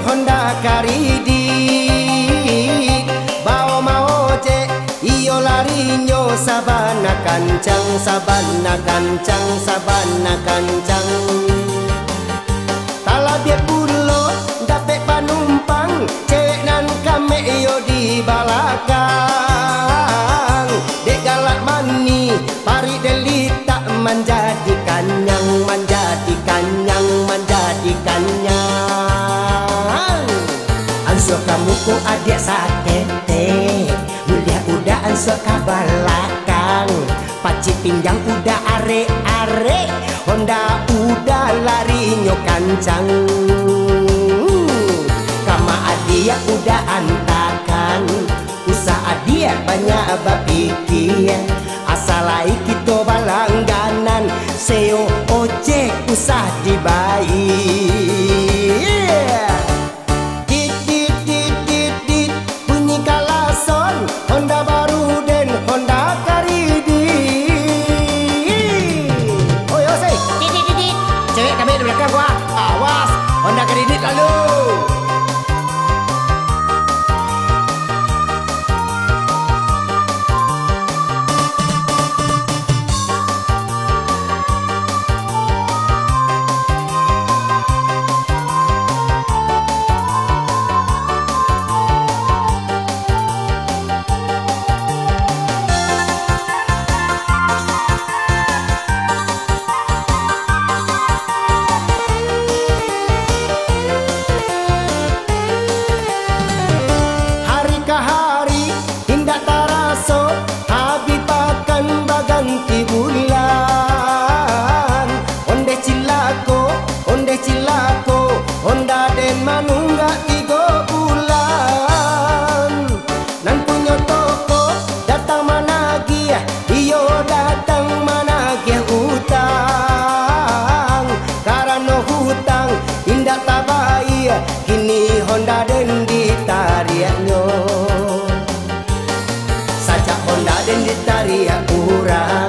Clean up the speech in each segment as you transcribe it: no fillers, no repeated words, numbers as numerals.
Honda karidi bao mau cek iyo larinyo sabana kancang sabana kancang sabana kancang talabiat bulo dapet panumpang cewek nan kame iyo di balakang dek galak mani pari delita menjadi kanyang menjadi kanyang menjadi kanyang ansur kamu ku adik sakete mulia udah ansur kabalakang paci pinggang udah are-are Honda udah lari nyokancang kama adia udah antakan usaha dia banyak bapikir asalai kita balangganan seo ojek usah dibayar dit dit dit dit dit bunyi kalason Honda baru dan Honda karidi oh yo say dit dit dit cewek kami di belakang gua awas Honda karidi lalu Honda den manungga 3 bulan nan punya toko datang managi iyo datang managi hutang karena hutang indah tabai kini Honda den ditariaknya saja Honda den ditariak kurang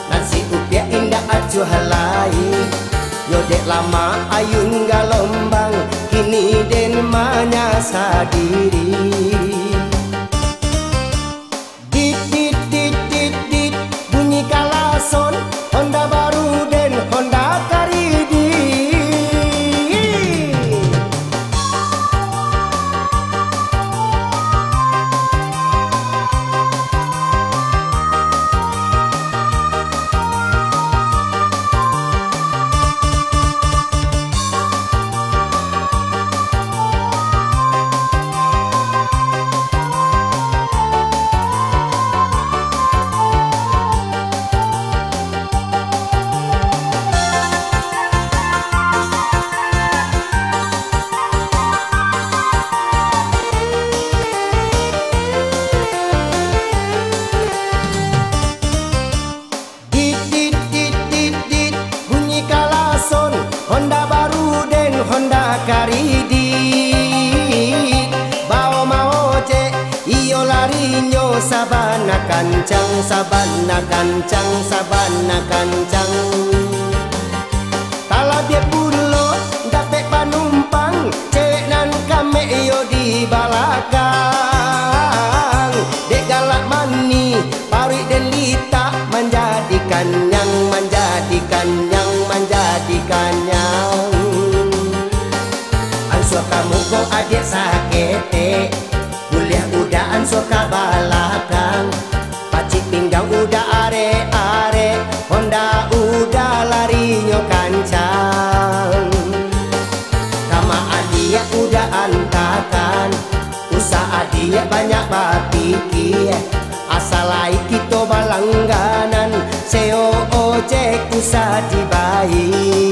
nasi upiah indah acuh halai yo dek lama ayun galombang kini den manyasa diri dit dit dit dit dit bunyi kalason Honda baru den Honda karidi Honda baru den Honda karidi bao mau cek iyo larinyo sabana kancang sabana kancang sabana kancang talabiat bulo dapet panumpang cewek nan kame iyo di balakang dek galak mani pari delita menjadi kanyang menjadi kanyang menjadi kanyang ansur kamu go adik sakete mulia udah ansur kabalakang paci pinggang udah are-are Honda udah lari nyokancang kama adia udah antakan usaha dia banyak bapikir asalai kita balangganan seo ojek usah dibayar